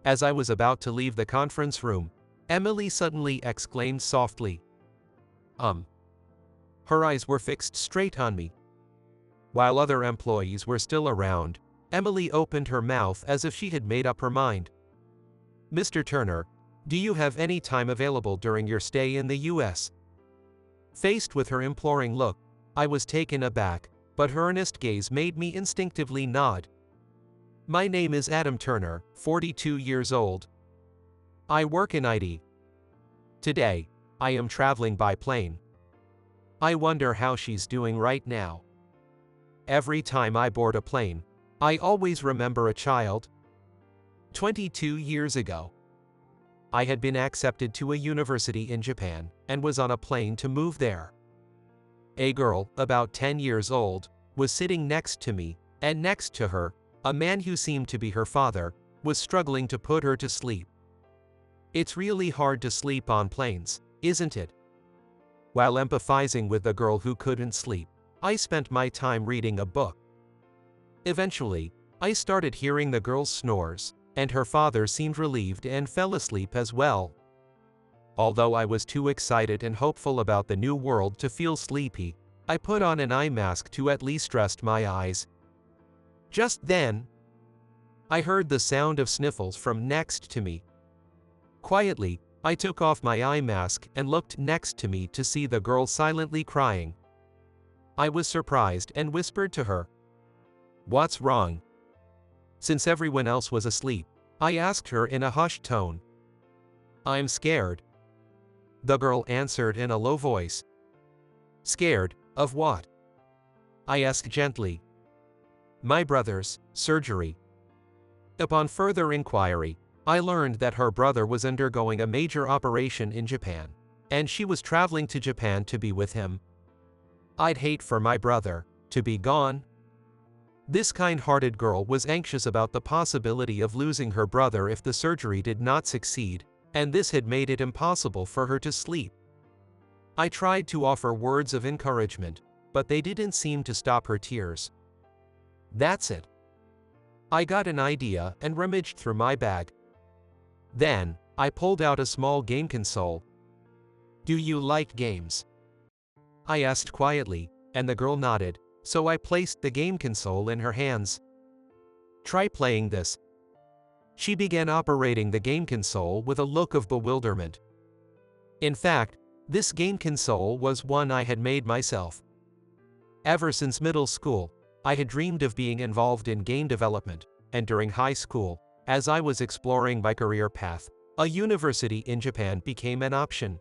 As I was about to leave the conference room, Emily suddenly exclaimed softly, Her eyes were fixed straight on me. While other employees were still around, Emily opened her mouth as if she had made up her mind. "Mr. Turner, do you have any time available during your stay in the U.S.?" Faced with her imploring look, I was taken aback, but her earnest gaze made me instinctively nod. "My name is Adam Turner, 42 years old. I work in IT. Today, I am traveling by plane. I wonder how she's doing right now. Every time I board a plane, I always remember a child." 22 years ago, I had been accepted to a university in Japan and was on a plane to move there. A girl, about 10 years old, was sitting next to me, and next to her, a man who seemed to be her father, was struggling to put her to sleep. It's really hard to sleep on planes, isn't it? While empathizing with the girl who couldn't sleep, I spent my time reading a book. Eventually, I started hearing the girl's snores, and her father seemed relieved and fell asleep as well. Although I was too excited and hopeful about the new world to feel sleepy, I put on an eye mask to at least rest my eyes. Just then, I heard the sound of sniffles from next to me. Quietly, I took off my eye mask and looked next to me to see the girl silently crying. I was surprised and whispered to her, "What's wrong?" Since everyone else was asleep, I asked her in a hushed tone. "I'm scared," the girl answered in a low voice. "Scared of what?" I asked gently. "My brother's surgery." Upon further inquiry, I learned that her brother was undergoing a major operation in Japan, and she was traveling to Japan to be with him. I'd hate for my brother to be gone. This kind-hearted girl was anxious about the possibility of losing her brother if the surgery did not succeed, and this had made it impossible for her to sleep. I tried to offer words of encouragement, but they didn't seem to stop her tears. That's it. I got an idea and rummaged through my bag. Then, I pulled out a small game console. "Do you like games?" I asked quietly, and the girl nodded, so I placed the game console in her hands. "Try playing this." She began operating the game console with a look of bewilderment. In fact, this game console was one I had made myself. Ever since middle school, I had dreamed of being involved in game development, and during high school, as I was exploring my career path, a university in Japan became an option.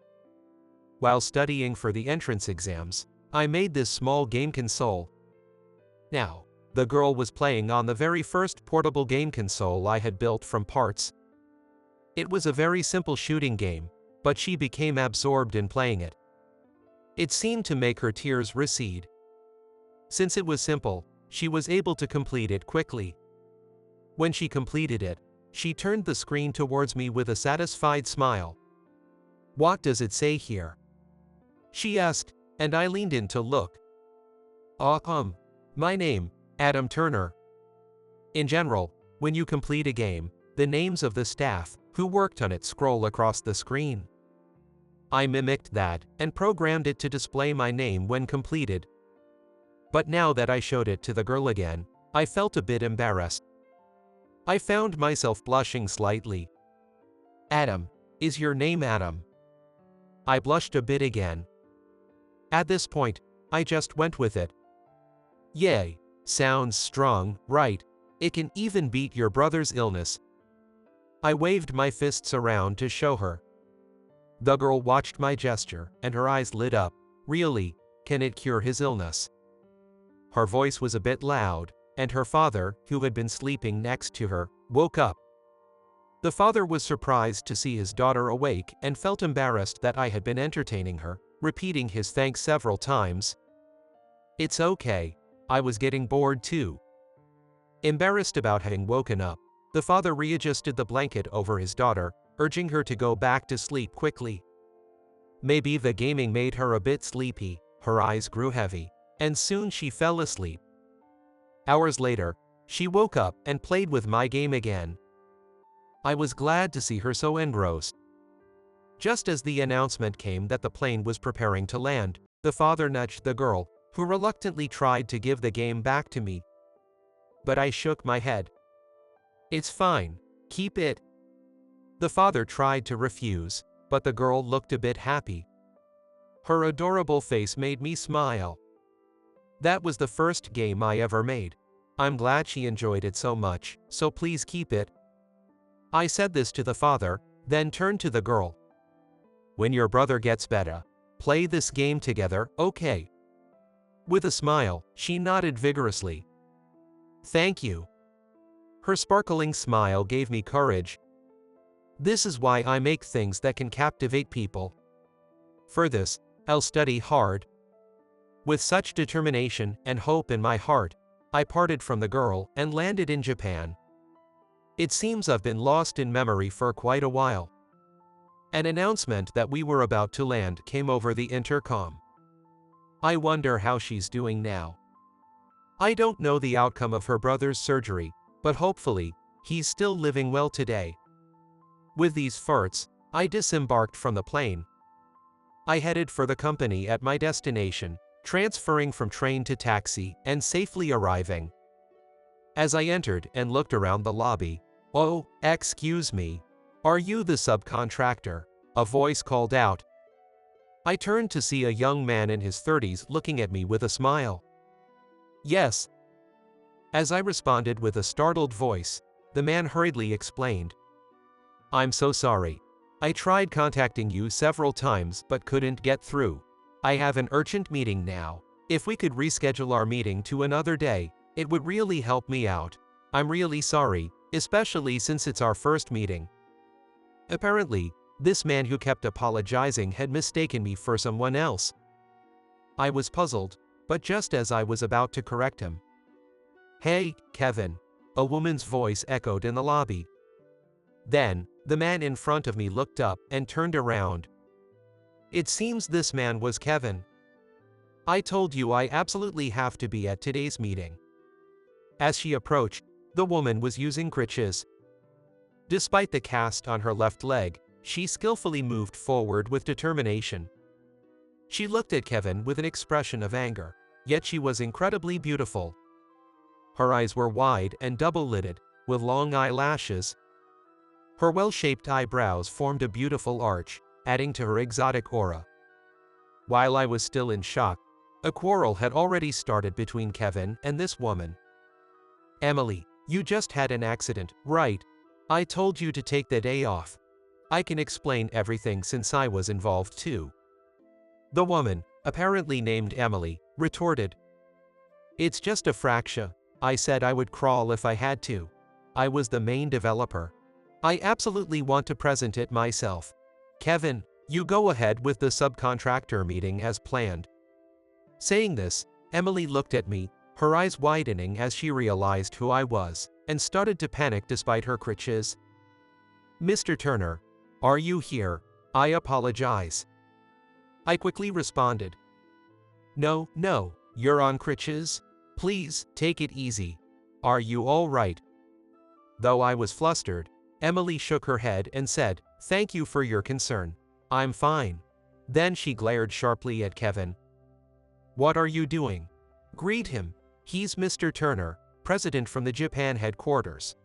While studying for the entrance exams, I made this small game console. Now, the girl was playing on the very first portable game console I had built from parts. It was a very simple shooting game, but she became absorbed in playing it. It seemed to make her tears recede. Since it was simple, she was able to complete it quickly. When she completed it, she turned the screen towards me with a satisfied smile. "What does it say here?" she asked, and I leaned in to look. My name, Adam Turner." In general, when you complete a game, the names of the staff who worked on it scroll across the screen. I mimicked that and programmed it to display my name when completed. But now that I showed it to the girl again, I felt a bit embarrassed. I found myself blushing slightly. "Adam, is your name Adam?" I blushed a bit again. At this point, I just went with it. "Yay, sounds strong, right? It can even beat your brother's illness." I waved my fists around to show her. The girl watched my gesture, and her eyes lit up. "Really, can it cure his illness?" Her voice was a bit loud, and her father, who had been sleeping next to her, woke up. The father was surprised to see his daughter awake and felt embarrassed that I had been entertaining her, repeating his thanks several times. "It's okay, I was getting bored too." Embarrassed about having woken up, the father readjusted the blanket over his daughter, urging her to go back to sleep quickly. Maybe the gaming made her a bit sleepy, her eyes grew heavy, and soon she fell asleep. Hours later, she woke up and played with my game again. I was glad to see her so engrossed. Just as the announcement came that the plane was preparing to land, the father nudged the girl, who reluctantly tried to give the game back to me. But I shook my head. "It's fine. Keep it." The father tried to refuse, but the girl looked a bit happy. Her adorable face made me smile. That was the first game I ever made. I'm glad she enjoyed it so much, so please keep it. I said this to the father, then turned to the girl. "When your brother gets better, play this game together, okay?" With a smile, she nodded vigorously. "Thank you." Her sparkling smile gave me courage. This is why I make things that can captivate people. For this, I'll study hard. With such determination and hope in my heart, I parted from the girl and landed in Japan. It seems I've been lost in memory for quite a while. An announcement that we were about to land came over the intercom. I wonder how she's doing now. I don't know the outcome of her brother's surgery, but hopefully, he's still living well today. With these thoughts, I disembarked from the plane. I headed for the company at my destination, transferring from train to taxi and safely arriving. As I entered and looked around the lobby, "Oh, excuse me. Are you the subcontractor?" a voice called out. I turned to see a young man in his 30s looking at me with a smile. "Yes." As I responded with a startled voice, the man hurriedly explained. "I'm so sorry. I tried contacting you several times but couldn't get through. I have an urgent meeting now. If we could reschedule our meeting to another day, it would really help me out. I'm really sorry, especially since it's our first meeting." Apparently, this man who kept apologizing had mistaken me for someone else. I was puzzled, but just as I was about to correct him. "Hey, Kevin," a woman's voice echoed in the lobby. Then, the man in front of me looked up and turned around. It seems this man was Kevin. "I told you I absolutely have to be at today's meeting." As she approached, the woman was using crutches. Despite the cast on her left leg, she skillfully moved forward with determination. She looked at Kevin with an expression of anger, yet she was incredibly beautiful. Her eyes were wide and double-lidded, with long eyelashes. Her well-shaped eyebrows formed a beautiful arch, adding to her exotic aura. While I was still in shock, a quarrel had already started between Kevin and this woman. "Emily, you just had an accident, right? I told you to take the day off. I can explain everything since I was involved too." The woman, apparently named Emily, retorted. "It's just a fracture. I said I would crawl if I had to. I was the main developer. I absolutely want to present it myself. Kevin, you go ahead with the subcontractor meeting as planned." Saying this, Emily looked at me, her eyes widening as she realized who I was, and started to panic despite her crutches. "Mr. Turner, are you here? I apologize." I quickly responded. No, you're on crutches? Please, take it easy. Are you all right?" Though I was flustered, Emily shook her head and said, "Thank you for your concern. I'm fine." Then she glared sharply at Kevin. "What are you doing? Greet him. He's Mr. Turner, president from the Japan headquarters."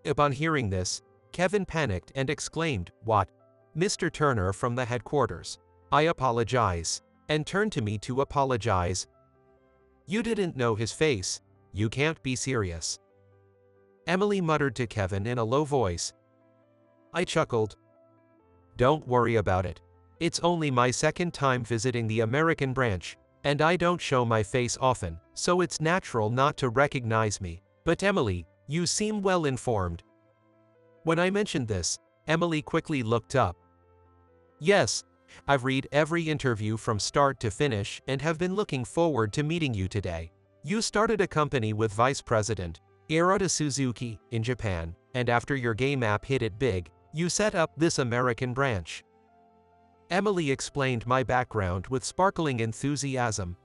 Upon hearing this, Kevin panicked and exclaimed, "What? Mr. Turner from the headquarters? I apologize," and turned to me to apologize. "You didn't know his face. You can't be serious," Emily muttered to Kevin in a low voice. I chuckled. "Don't worry about it. It's only my second time visiting the American branch, and I don't show my face often, so it's natural not to recognize me. But Emily, you seem well informed." When I mentioned this, Emily quickly looked up. "Yes, I've read every interview from start to finish and have been looking forward to meeting you today. You started a company with Vice President Hirota Suzuki in Japan, and after your game app hit it big, you set up this American branch." Emily explained my background with sparkling enthusiasm.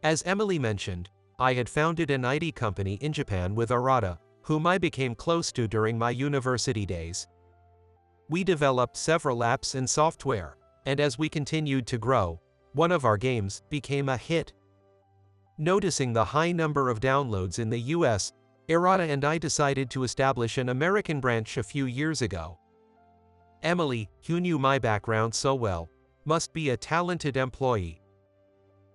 As Emily mentioned, I had founded an IT company in Japan with Hirota, whom I became close to during my university days. We developed several apps and software, and as we continued to grow, one of our games became a hit. Noticing the high number of downloads in the US, Errata and I decided to establish an American branch a few years ago. Emily, who knew my background so well, must be a talented employee.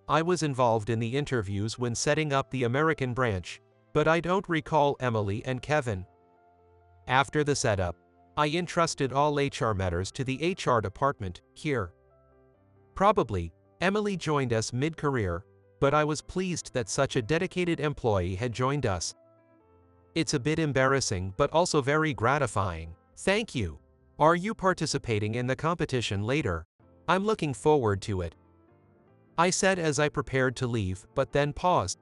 I was involved in the interviews when setting up the American branch, but I don't recall Emily and Kevin. After the setup, I entrusted all HR matters to the HR department here. Probably, Emily joined us mid-career, but I was pleased that such a dedicated employee had joined us. It's a bit embarrassing but also very gratifying. Thank you. Are you participating in the competition later? I'm looking forward to it, I said as I prepared to leave, but then paused.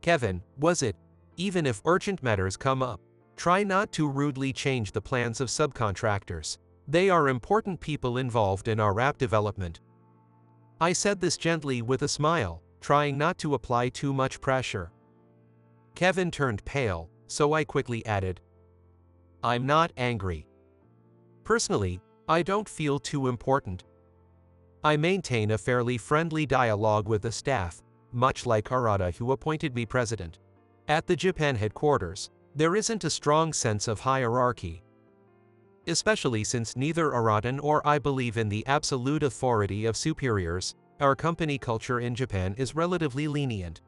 Kevin, was it? Even if urgent matters come up, try not to rudely change the plans of subcontractors. They are important people involved in our app development. I said this gently with a smile, trying not to apply too much pressure. Kevin turned pale, so I quickly added, I'm not angry. Personally, I don't feel too important. I maintain a fairly friendly dialogue with the staff, much like Harada, who appointed me president. At the Japan headquarters, there isn't a strong sense of hierarchy. Especially since neither Harada nor I believe in the absolute authority of superiors, our company culture in Japan is relatively lenient.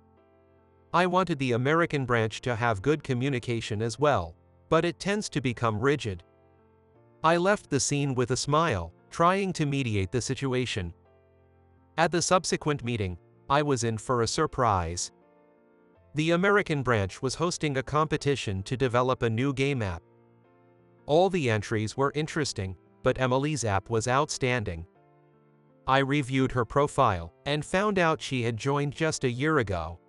I wanted the American branch to have good communication as well, but it tends to become rigid. I left the scene with a smile, trying to mediate the situation. At the subsequent meeting, I was in for a surprise. The American branch was hosting a competition to develop a new game app. All the entries were interesting, but Emily's app was outstanding. I reviewed her profile and found out she had joined just a year ago.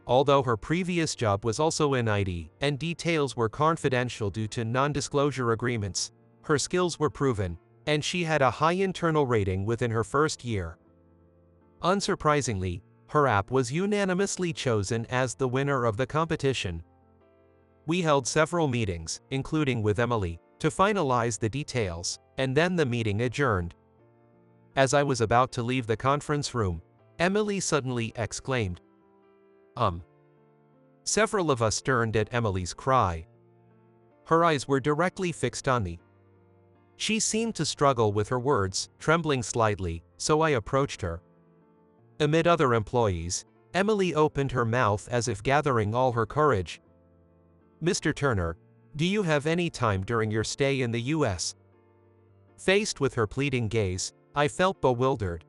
Although her previous job was also in IT, and details were confidential due to non-disclosure agreements, her skills were proven, and she had a high internal rating within her first year. Unsurprisingly, her app was unanimously chosen as the winner of the competition. We held several meetings, including with Emily, to finalize the details, and then the meeting adjourned. As I was about to leave the conference room, Emily suddenly exclaimed, Several of us turned at Emily's cry. Her eyes were directly fixed on me. She seemed to struggle with her words, trembling slightly, so I approached her. Amid other employees, Emily opened her mouth as if gathering all her courage. Mr. Turner, do you have any time during your stay in the US? Faced with her pleading gaze, I felt bewildered.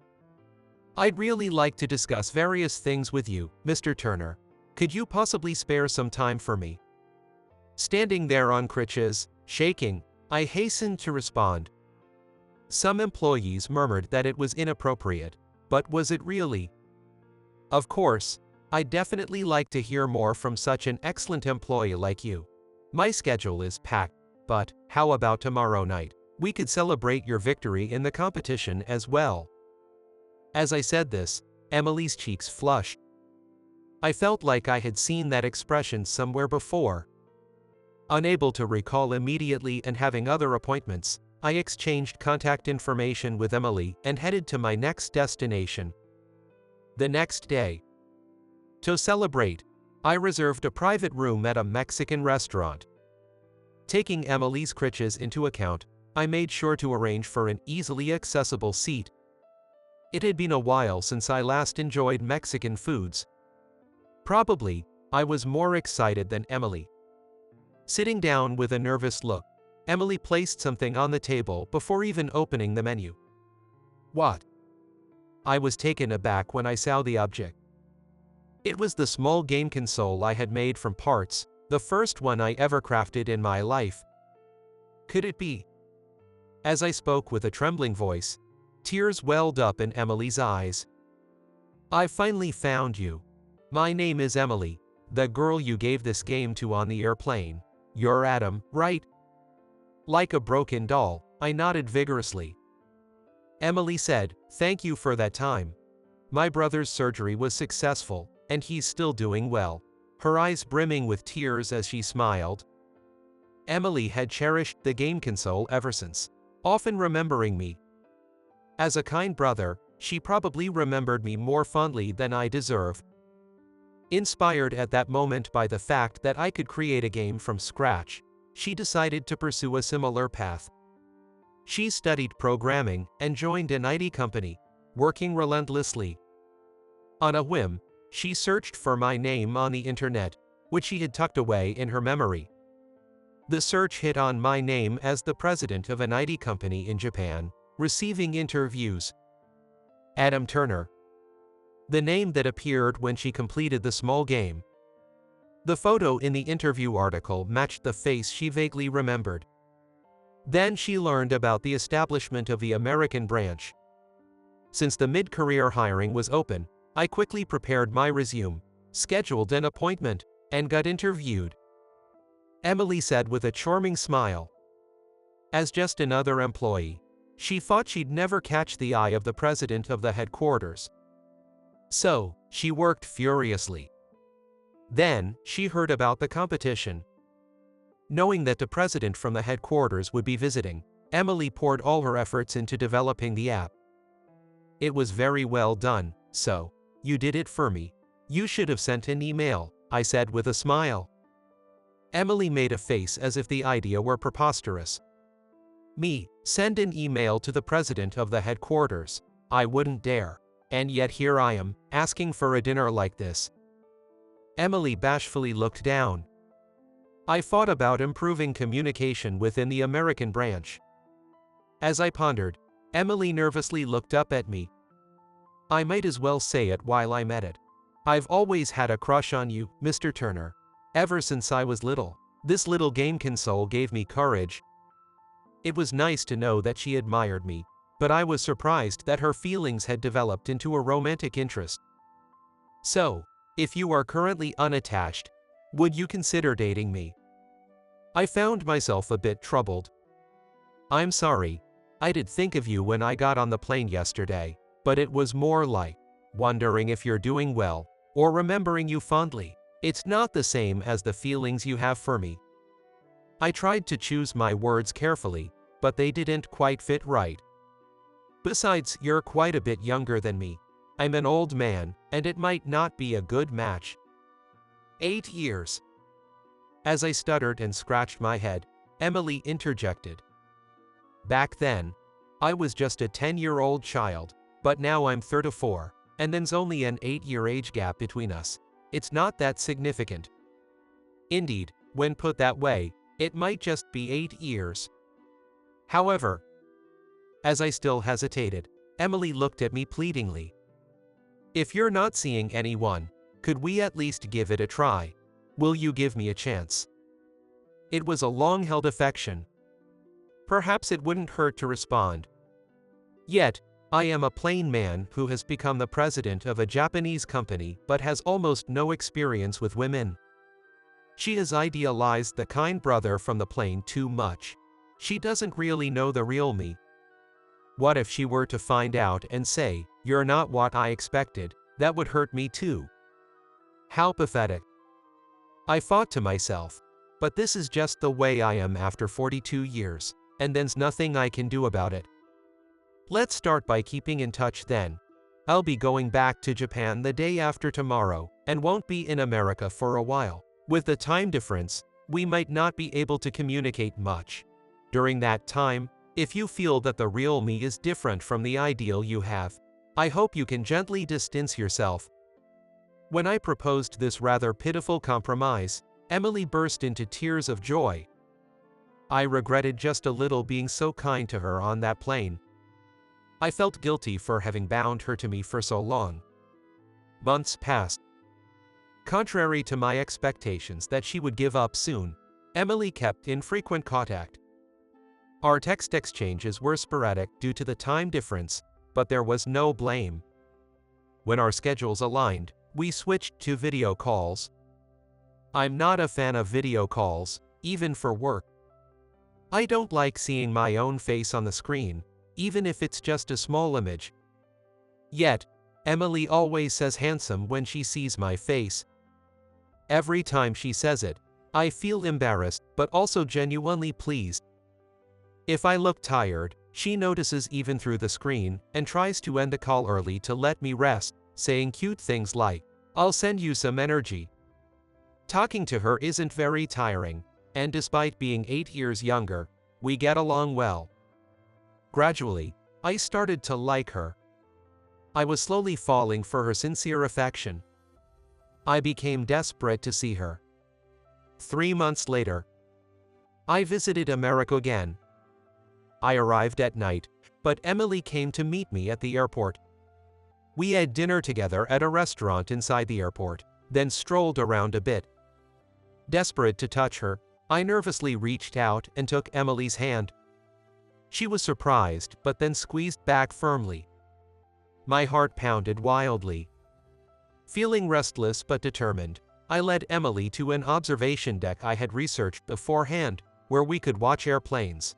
I'd really like to discuss various things with you, Mr. Turner. Could you possibly spare some time for me? Standing there on crutches, shaking, I hastened to respond. Some employees murmured that it was inappropriate, but was it really? Of course, I'd definitely like to hear more from such an excellent employee like you. My schedule is packed, but how about tomorrow night? We could celebrate your victory in the competition as well. As I said this, Emily's cheeks flushed. I felt like I had seen that expression somewhere before. Unable to recall immediately and having other appointments, I exchanged contact information with Emily and headed to my next destination. The next day, to celebrate, I reserved a private room at a Mexican restaurant. Taking Emily's crutches into account, I made sure to arrange for an easily accessible seat. It had been a while since I last enjoyed Mexican foods. Probably, I was more excited than Emily. Sitting down with a nervous look, Emily placed something on the table before even opening the menu. What? I was taken aback when I saw the object. It was the small game console I had made from parts, the first one I ever crafted in my life. Could it be? As I spoke with a trembling voice, tears welled up in Emily's eyes. I finally found you. My name is Emily, the girl you gave this game to on the airplane. You're Adam, right? Like a broken doll, I nodded vigorously. Emily said, thank you for that time. My brother's surgery was successful, and he's still doing well. her eyes brimming with tears as she smiled. Emily had cherished the game console ever since, often remembering me. As a kind brother, she probably remembered me more fondly than I deserve. Inspired at that moment by the fact that I could create a game from scratch, she decided to pursue a similar path. She studied programming and joined an IT company, working relentlessly. On a whim, she searched for my name on the internet, which she had tucked away in her memory. The search hit on my name as the president of an IT company in Japan, receiving interviews. Adam Turner. The name that appeared when she completed the small game. The photo in the interview article matched the face she vaguely remembered. Then she learned about the establishment of the American branch. Since the mid-career hiring was open, I quickly prepared my resume, scheduled an appointment, and got interviewed. Emily said with a charming smile. As just another employee, she thought she'd never catch the eye of the president of the headquarters. So, she worked furiously. Then, she heard about the competition. Knowing that the president from the headquarters would be visiting, Emily poured all her efforts into developing the app. It was very well done, so, you did it for me. You should have sent an email, I said with a smile. Emily made a face as if the idea were preposterous. Me, send an email to the president of the headquarters? I wouldn't dare. And yet here I am, asking for a dinner like this. Emily bashfully looked down. I thought about improving communication within the American branch. As I pondered, Emily nervously looked up at me. I might as well say it while I'm at it. I've always had a crush on you, Mr. Turner. Ever since I was little. This little game console gave me courage. It was nice to know that she admired me, but I was surprised that her feelings had developed into a romantic interest. So, if you are currently unattached, would you consider dating me? I found myself a bit troubled. I'm sorry. I did think of you when I got on the plane yesterday, but it was more like wondering if you're doing well, or remembering you fondly. It's not the same as the feelings you have for me. I tried to choose my words carefully, but they didn't quite fit right. Besides, you're quite a bit younger than me. I'm an old man, and it might not be a good match. 8 years. As I stuttered and scratched my head, Emily interjected. Back then, I was just a 10-year-old child, but now I'm 34, and there's only an 8-year age gap between us. It's not that significant. Indeed, when put that way, it might just be 8 years. However, as I still hesitated, Emily looked at me pleadingly. If you're not seeing anyone, could we at least give it a try? Will you give me a chance? It was a long-held affection. Perhaps it wouldn't hurt to respond. Yet, I am a plain man who has become the president of a Japanese company but has almost no experience with women. She has idealized the kind brother from the plane too much. She doesn't really know the real me. What if she were to find out and say, "You're not what I expected"? That would hurt me too. How pathetic. I thought to myself, but this is just the way I am after 42 years, and there's nothing I can do about it. Let's start by keeping in touch then. I'll be going back to Japan the day after tomorrow, and won't be in America for a while. With the time difference, we might not be able to communicate much. During that time, if you feel that the real me is different from the ideal you have, I hope you can gently distance yourself. When I proposed this rather pitiful compromise, Emily burst into tears of joy. I regretted just a little being so kind to her on that plane. I felt guilty for having bound her to me for so long. Months passed. Contrary to my expectations that she would give up soon, Emily kept in frequent contact. Our text exchanges were sporadic due to the time difference, but there was no blame. When our schedules aligned, we switched to video calls. I'm not a fan of video calls, even for work. I don't like seeing my own face on the screen, even if it's just a small image. Yet, Emily always says handsome when she sees my face. Every time she says it, I feel embarrassed but also genuinely pleased. If I look tired, she notices even through the screen and tries to end the call early to let me rest, saying cute things like, "I'll send you some energy." Talking to her isn't very tiring, and despite being 8 years younger, we get along well. Gradually, I started to like her. I was slowly falling for her sincere affection. I became desperate to see her. 3 months later, I visited America again. I arrived at night, but Emily came to meet me at the airport. We had dinner together at a restaurant inside the airport, then strolled around a bit. Desperate to touch her, I nervously reached out and took Emily's hand. She was surprised but then squeezed back firmly. My heart pounded wildly. Feeling restless but determined, I led Emily to an observation deck I had researched beforehand, where we could watch airplanes.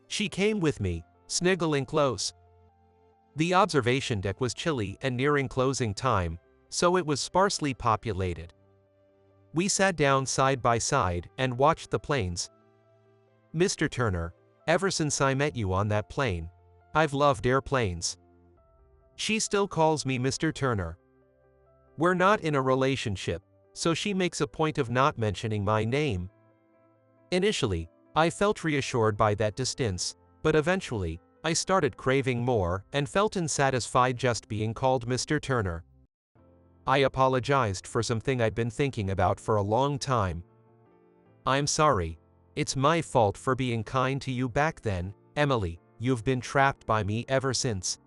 She came with me, sniggling close. The observation deck was chilly and nearing closing time, so it was sparsely populated. We sat down side by side and watched the planes. "Mr. Turner, ever since I met you on that plane, I've loved airplanes." She still calls me Mr. Turner. We're not in a relationship, so she makes a point of not mentioning my name. Initially, I felt reassured by that distance, but eventually, I started craving more and felt unsatisfied just being called Mr. Turner. I apologized for something I'd been thinking about for a long time. "I'm sorry. It's my fault for being kind to you back then, Emily. You've been trapped by me ever since."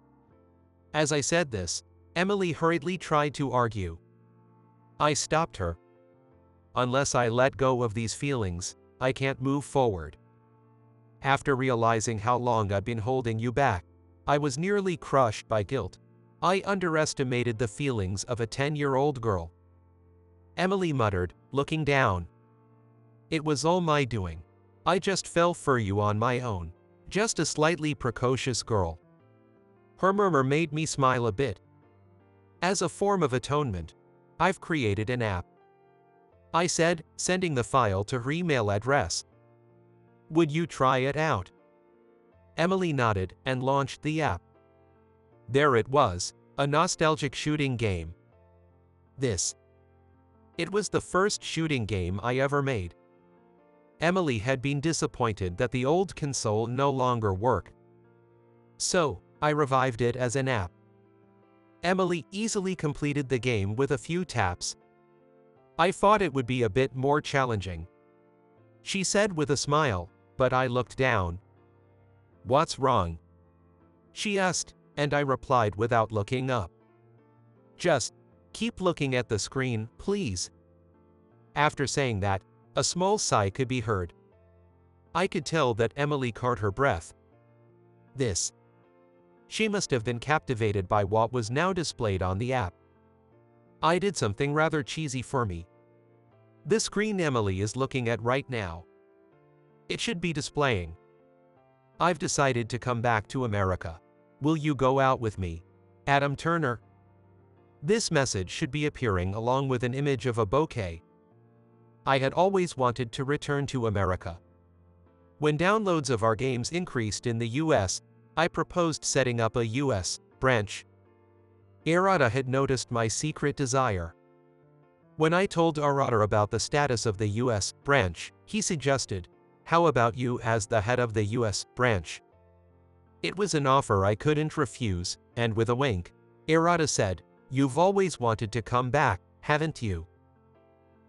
As I said this, Emily hurriedly tried to argue. I stopped her. "Unless I let go of these feelings, I can't move forward." After realizing how long I'd been holding you back, I was nearly crushed by guilt. I underestimated the feelings of a 10-year-old girl. Emily muttered, looking down. "It was all my doing. I just fell for you on my own. Just a slightly precocious girl." Her murmur made me smile a bit. "As a form of atonement, I've created an app," I said, sending the file to her email address. "Would you try it out?" Emily nodded and launched the app. There it was, a nostalgic shooting game. It was the first shooting game I ever made. Emily had been disappointed that the old console no longer worked. So, I revived it as an app. Emily easily completed the game with a few taps. I thought it would be a bit more challenging, she said with a smile, but I looked down. "What's wrong?" she asked, and I replied without looking up. "Just keep looking at the screen, please." After saying that, a small sigh could be heard. I could tell that Emily caught her breath. She must have been captivated by what was now displayed on the app. I did something rather cheesy for me. The screen Emily is looking at right now, it should be displaying, "I've decided to come back to America. Will you go out with me? Adam Turner." This message should be appearing along with an image of a bouquet. I had always wanted to return to America. When downloads of our games increased in the US, I proposed setting up a US branch. Arata had noticed my secret desire. When I told Arata about the status of the US branch, he suggested, "How about you as the head of the US branch?" It was an offer I couldn't refuse, and with a wink, Arata said, "You've always wanted to come back, haven't you?"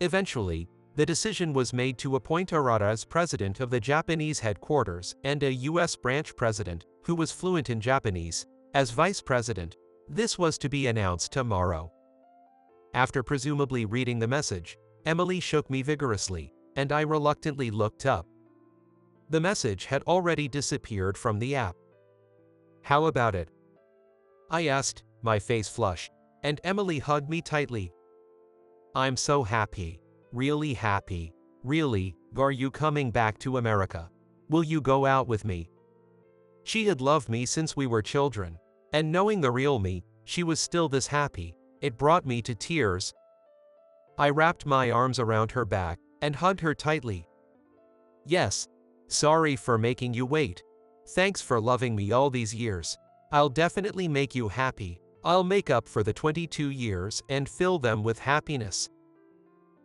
Eventually, the decision was made to appoint Arata as president of the Japanese headquarters and a US branch president, who was fluent in Japanese, as vice president. This was to be announced tomorrow. After presumably reading the message, Emily shook me vigorously, and I reluctantly looked up. The message had already disappeared from the app. "How about it?" I asked, my face flushed, and Emily hugged me tightly. "I'm so happy. Really happy. Really, are you coming back to America? Will you go out with me?" She had loved me since we were children, and knowing the real me, she was still this happy. It brought me to tears. I wrapped my arms around her back and hugged her tightly. Yes. Sorry for making you wait. Thanks for loving me all these years. I'll definitely make you happy. I'll make up for the 22 years and fill them with happiness.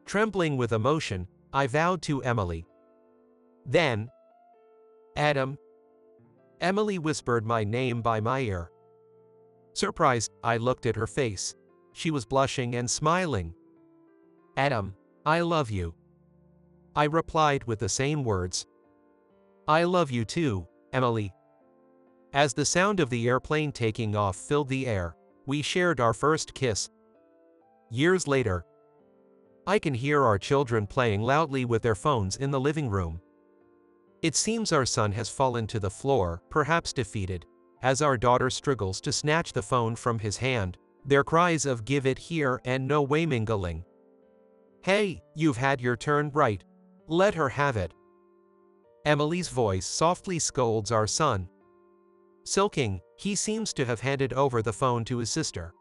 Trembling with emotion, I vowed to Emily. Then, Adam. Emily whispered my name by my ear. Surprised, I looked at her face. She was blushing and smiling. Adam, I love you. I replied with the same words. I love you too, Emily. As the sound of the airplane taking off filled the air, we shared our first kiss. Years later, I can hear our children playing loudly with their phones in the living room. It seems our son has fallen to the floor, perhaps defeated, as our daughter struggles to snatch the phone from his hand, their cries of "give it here" and "no way" mingling. Hey, you've had your turn, right? Let her have it. Emily's voice softly scolds our son. Sulking, he seems to have handed over the phone to his sister.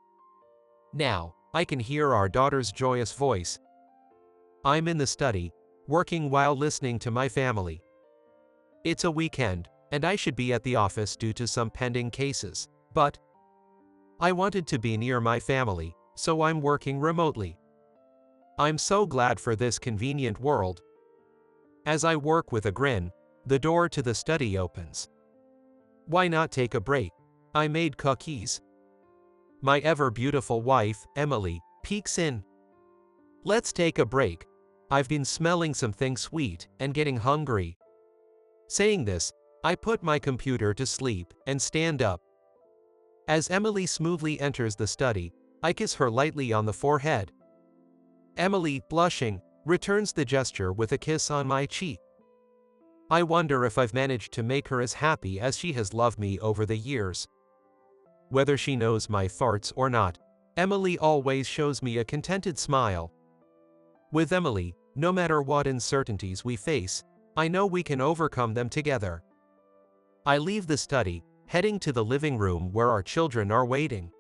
Now, I can hear our daughter's joyous voice. I'm in the study, working while listening to my family. It's a weekend, and I should be at the office due to some pending cases, but I wanted to be near my family, so I'm working remotely. I'm so glad for this convenient world. As I work with a grin, the door to the study opens. Why not take a break? I made cookies. My ever-beautiful wife, Emily, peeks in. Let's take a break. I've been smelling something sweet and getting hungry. Saying this, I put my computer to sleep and stand up. As Emily smoothly enters the study, I kiss her lightly on the forehead. Emily, blushing, returns the gesture with a kiss on my cheek. I wonder if I've managed to make her as happy as she has loved me over the years. Whether she knows my farts or not, Emily always shows me a contented smile. With Emily, no matter what uncertainties we face, I know we can overcome them together. I leave the study, heading to the living room where our children are waiting.